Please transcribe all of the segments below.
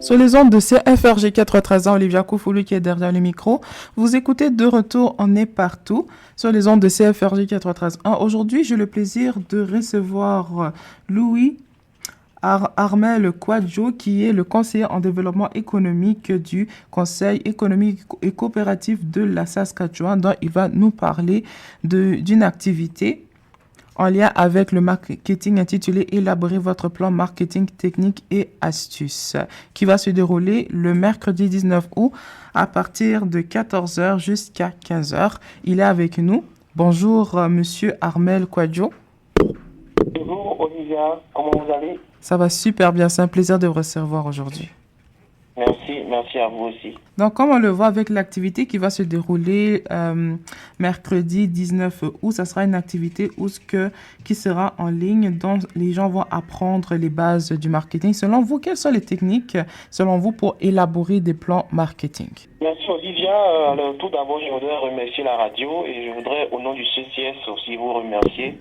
Sur les ondes de CFRG 93 ans, Olivia Koufoulou qui est derrière le micro. Vous écoutez de retour On est partout sur les ondes de CFRG 93 ans. Aujourd'hui, j'ai le plaisir de recevoir Louis Armel Kwadjo, qui est le conseiller en développement économique du Conseil économique et coopératif de la Saskatchewan, dont il va nous parler d'une activité en lien avec le marketing intitulé Élaborer votre plan marketing technique et astuces, qui va se dérouler le mercredi 19 août à partir de 14h jusqu'à 15h. Il est avec nous. Bonjour, monsieur Armel Kwadjo. Bonjour Olivia, comment vous allez? Ça va super bien, c'est un plaisir de vous recevoir aujourd'hui. Merci à vous aussi. Donc, comme on le voit avec l'activité qui va se dérouler mercredi 19 août, ça sera une activité qui sera en ligne, dont les gens vont apprendre les bases du marketing. Selon vous, quelles sont les techniques, selon vous, pour élaborer des plans marketing? Merci Olivia. Alors, tout d'abord, je voudrais remercier la radio et je voudrais, au nom du CCS aussi, vous remercier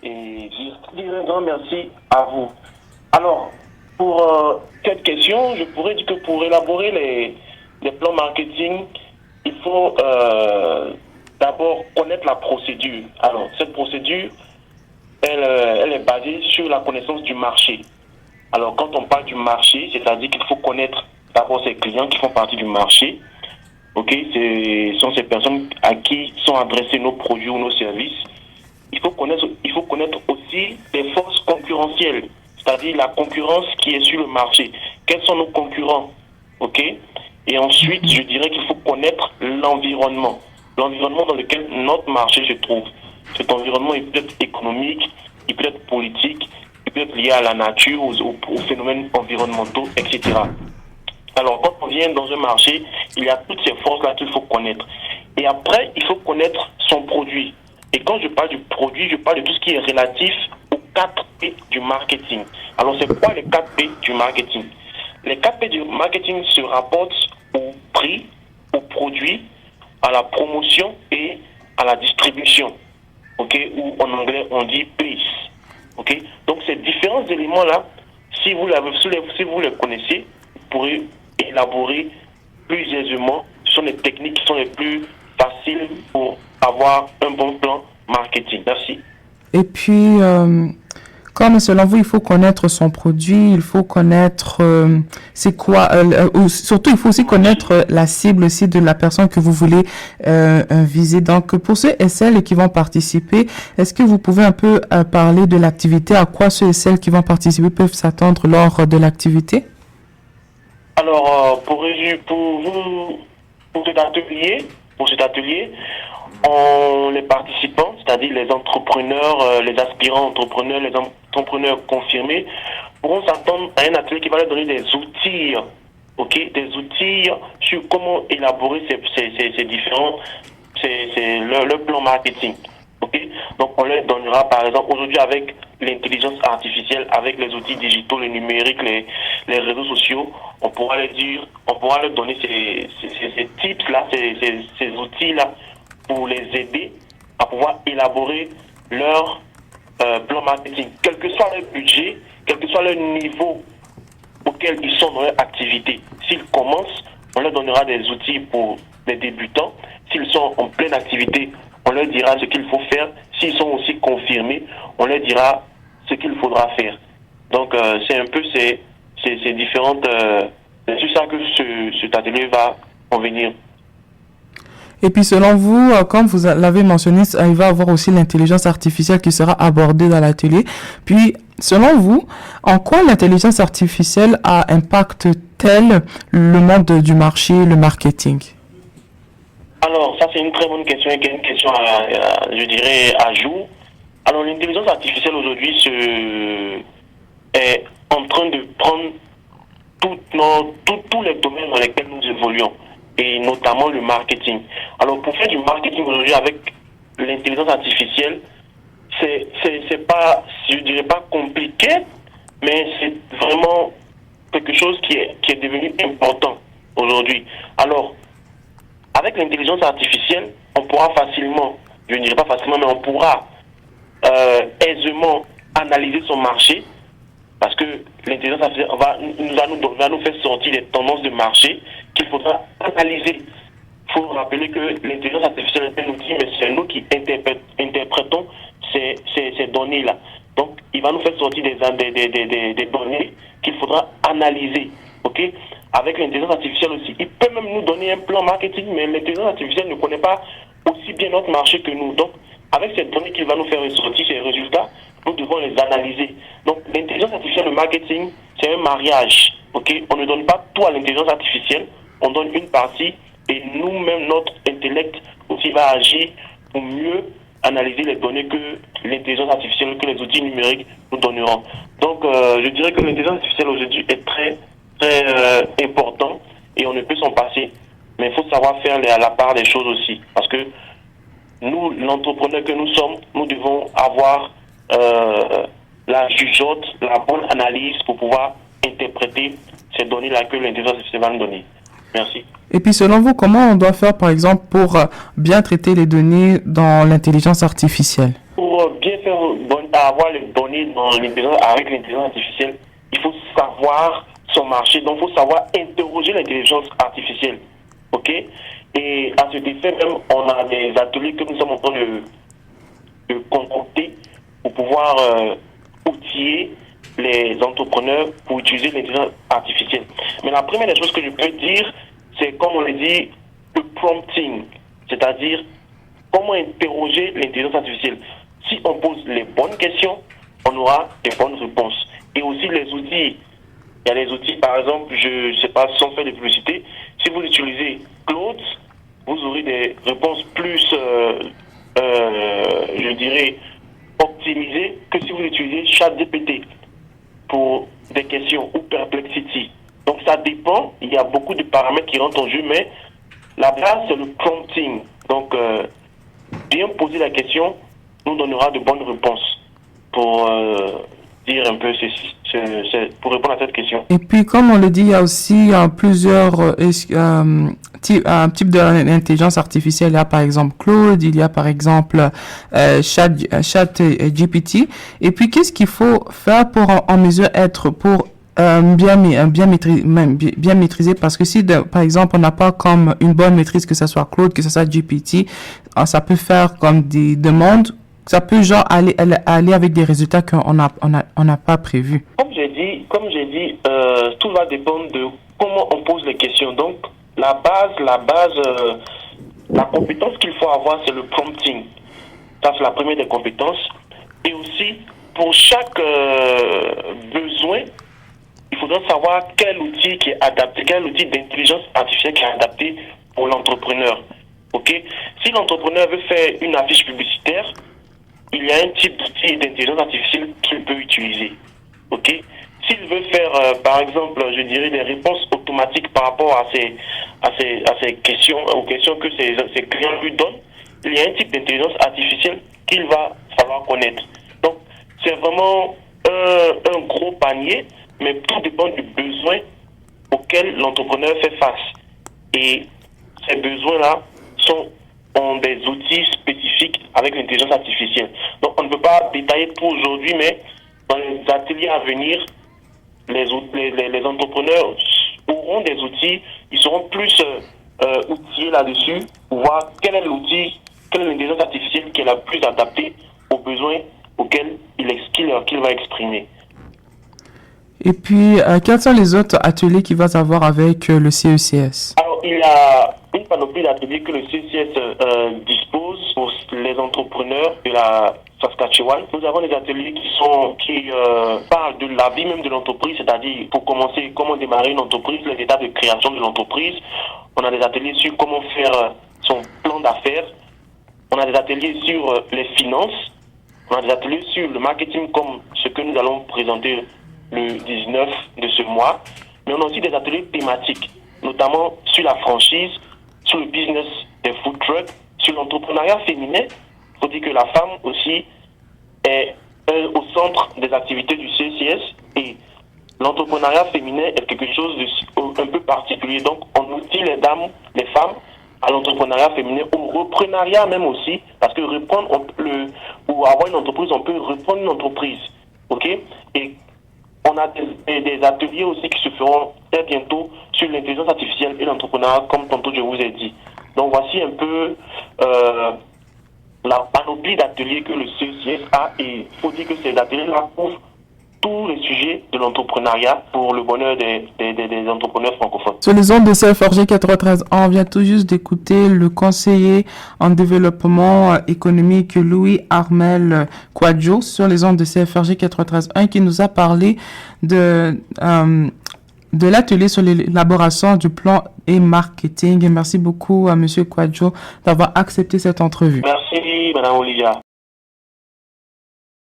et dire un grand merci à vous. Alors, pour cette question, je pourrais dire que pour élaborer les plans marketing, il faut d'abord connaître la procédure. Alors, cette procédure, elle est basée sur la connaissance du marché. Alors, quand on parle du marché, c'est-à-dire qu'il faut connaître d'abord ses clients qui font partie du marché. Ok, ce sont ces personnes à qui sont adressés nos produits ou nos services. Il faut connaître aussi les forces concurrentielles, c'est-à-dire la concurrence qui est sur le marché. Quels sont nos concurrents? Ok. Et ensuite, je dirais qu'il faut connaître l'environnement dans lequel notre marché se trouve. Cet environnement, il peut être économique, il peut être politique, il peut être lié à la nature, aux phénomènes environnementaux, etc. Alors, quand on vient dans un marché, il y a toutes ces forces-là qu'il faut connaître. Et après, il faut connaître son produit. Et quand je parle du produit, je parle de tout ce qui est relatif aux 4 P du marketing. Alors, c'est quoi les 4 P du marketing? Les 4 P du marketing se rapportent au prix, au produit, à la promotion et à la distribution. Ok? Ou en anglais, on dit place. Ok? Donc, ces différents éléments-là, si vous les connaissez, vous pourrez élaborer plus aisément. Ce sont les techniques qui sont les plus faciles pour avoir un bon plan marketing. Merci. Et puis, comme selon vous, il faut connaître son produit, il faut connaître c'est quoi, surtout il faut aussi connaître la cible aussi de la personne que vous voulez viser. Donc, pour ceux et celles qui vont participer, est-ce que vous pouvez un peu parler de l'activité, à quoi ceux et celles qui vont participer peuvent s'attendre lors de l'activité? Alors, pour cet atelier, les participants, c'est-à-dire les entrepreneurs, les aspirants entrepreneurs, les entrepreneurs confirmés, pourront s'attendre à un atelier qui va leur donner des outils, des outils sur comment élaborer ces différents, leur plan marketing. Donc on leur donnera par exemple aujourd'hui avec l'intelligence artificielle, avec les outils digitaux, les numériques, les réseaux sociaux, on pourra leur donner ces tips-là, ces outils-là pour les aider à pouvoir élaborer leur plan marketing, quel que soit leur budget, quel que soit leur niveau auquel ils sont dans leur activité. S'ils commencent, on leur donnera des outils pour les débutants. S'ils sont en pleine activité, on leur dira ce qu'il faut faire. S'ils sont aussi confirmés, on leur dira ce qu'il faudra faire. Donc, c'est un peu ces différentes... c'est sur ça que cet atelier va convenir. Et puis, selon vous, comme vous l'avez mentionné, il va y avoir aussi l'intelligence artificielle qui sera abordée dans l'atelier. Puis, selon vous, en quoi l'intelligence artificielle impacte-t-elle le monde du marché, le marketing? Alors, ça c'est une très bonne question et une question, je dirais, à jour. Alors, l'intelligence artificielle aujourd'hui est en train de prendre tous les domaines dans lesquels nous évoluons, et notamment le marketing. Alors, pour faire du marketing aujourd'hui avec l'intelligence artificielle, c'est pas, je dirais pas compliqué, mais c'est vraiment quelque chose qui est devenu important aujourd'hui. Alors, avec l'intelligence artificielle, on pourra facilement, je ne dirais pas facilement, mais on pourra aisément analyser son marché, Parce que l'intelligence artificielle va nous faire sortir des tendances de marché qu'il faudra analyser. Il faut rappeler que l'intelligence artificielle est un outil, mais c'est nous qui interprétons ces données-là. Donc, il va nous faire sortir des données qu'il faudra analyser. Ok? Avec l'intelligence artificielle aussi. Il peut même nous donner un plan marketing, mais l'intelligence artificielle ne connaît pas aussi bien notre marché que nous. Donc, avec ces données qu'il va nous faire ressortir, ces résultats, nous devons les analyser. Donc, l'intelligence artificielle, le marketing, c'est un mariage. Ok? On ne donne pas tout à l'intelligence artificielle, on donne une partie, et nous-mêmes, notre intellect aussi va agir pour mieux analyser les données que l'intelligence artificielle, que les outils numériques nous donneront. Donc, je dirais que l'intelligence artificielle aujourd'hui est très important et on ne peut s'en passer. Mais il faut savoir faire la part des choses aussi. Parce que nous, l'entrepreneur que nous sommes, nous devons avoir la jugeote, la bonne analyse pour pouvoir interpréter ces données-là que l'intelligence artificielle va nous donner. Merci. Et puis, selon vous, comment on doit faire, par exemple, pour bien traiter les données dans l'intelligence artificielle? Pour bien faire avoir les données avec l'intelligence artificielle, il faut savoir son marché. Donc, il faut savoir interroger l'intelligence artificielle. OK? Et à cet effet, même, on a des ateliers que nous sommes en train de concocter pour pouvoir outiller les entrepreneurs pour utiliser l'intelligence artificielle. Mais la première des choses que je peux dire, c'est, comme on l'a dit, le prompting, c'est-à-dire comment interroger l'intelligence artificielle. Si on pose les bonnes questions, on aura des bonnes réponses. Et aussi les outils. Il y a des outils, par exemple, je ne sais pas, sans faire de publicité, si vous utilisez Claude, vous aurez des réponses plus, je dirais, optimisées que si vous utilisez ChatGPT pour des questions ou Perplexity. Donc ça dépend, il y a beaucoup de paramètres qui rentrent en jeu, mais la base c'est le prompting. Donc bien poser la question nous donnera de bonnes réponses pour dire un peu pour répondre à cette question. Et puis comme on le dit, il y a aussi plusieurs types d'intelligence artificielle. Il y a par exemple Claude, il y a par exemple ChatGPT. Et puis qu'est-ce qu'il faut faire pour en mesure pour bien maîtriser, parce que si par exemple on n'a pas comme une bonne maîtrise, que ce soit Claude, que ce soit GPT, ça peut faire comme des demandes, ça peut genre aller avec des résultats qu'on n'a pas prévus. Comme j'ai dit, tout va dépendre de comment on pose les questions. Donc la compétence qu'il faut avoir, c'est le prompting. Ça, c'est la première des compétences. Et aussi, pour chaque besoin, il faudra savoir quel outil qui est adapté, quel outil d'intelligence artificielle qui est adapté pour l'entrepreneur. Ok? Si l'entrepreneur veut faire une affiche publicitaire, il y a un type d'outil d'intelligence artificielle qu'il peut utiliser. Ok? S'il veut faire, par exemple, je dirais des réponses automatiques par rapport à ces questions, aux questions que ses clients lui donnent, il y a un type d'intelligence artificielle qu'il va falloir connaître. Donc, c'est vraiment un gros panier, mais tout dépend du besoin auquel l'entrepreneur fait face. Et ces besoins-là ont des outils spécifiques avec l'intelligence artificielle. Donc, on ne peut pas détailler pour aujourd'hui, mais dans les ateliers à venir, les entrepreneurs auront des outils, ils seront plus outillés là-dessus pour voir quel est l'outil, quelle est l'intelligence artificielle qui est la plus adaptée aux besoins auxquels qu'il va exprimer. Et puis, quels sont les autres ateliers qu'il va avoir avec le CECS? Alors, il y a une panoplie d'ateliers que le CECS dispose pour les entrepreneurs de la Saskatchewan. Nous avons des ateliers qui parlent de la vie même de l'entreprise, c'est-à-dire pour commencer, comment démarrer une entreprise, les étapes de création de l'entreprise. On a des ateliers sur comment faire son plan d'affaires. On a des ateliers sur les finances. On a des ateliers sur le marketing comme ce que nous allons présenter le 19 de ce mois. Mais on a aussi des ateliers thématiques, notamment sur la franchise, sur le business des food trucks, sur l'entrepreneuriat féminin. Il faut dire que la femme aussi est au centre des activités du CCS et l'entrepreneuriat féminin est quelque chose de un peu particulier. Donc, on outille les dames, les femmes, à l'entrepreneuriat féminin, au reprenariat même aussi, parce que pour avoir une entreprise, on peut reprendre une entreprise. Ok? Et On a des ateliers aussi qui se feront très bientôt sur l'intelligence artificielle et l'entrepreneuriat, comme tantôt je vous ai dit. Donc voici un peu la panoplie d'ateliers que le CECS a, et il faut dire que ces ateliers-là couvrent tous les sujets de l'entrepreneuriat pour le bonheur des entrepreneurs francophones. Sur les ondes de CFRG 93, on vient tout juste d'écouter le conseiller en développement économique Louis Armel Quadjo sur les ondes de CFRG 93.1 qui nous a parlé de l'atelier sur l'élaboration du plan et marketing. Et merci beaucoup à Monsieur Quadjo d'avoir accepté cette entrevue. Merci, Madame Olivia.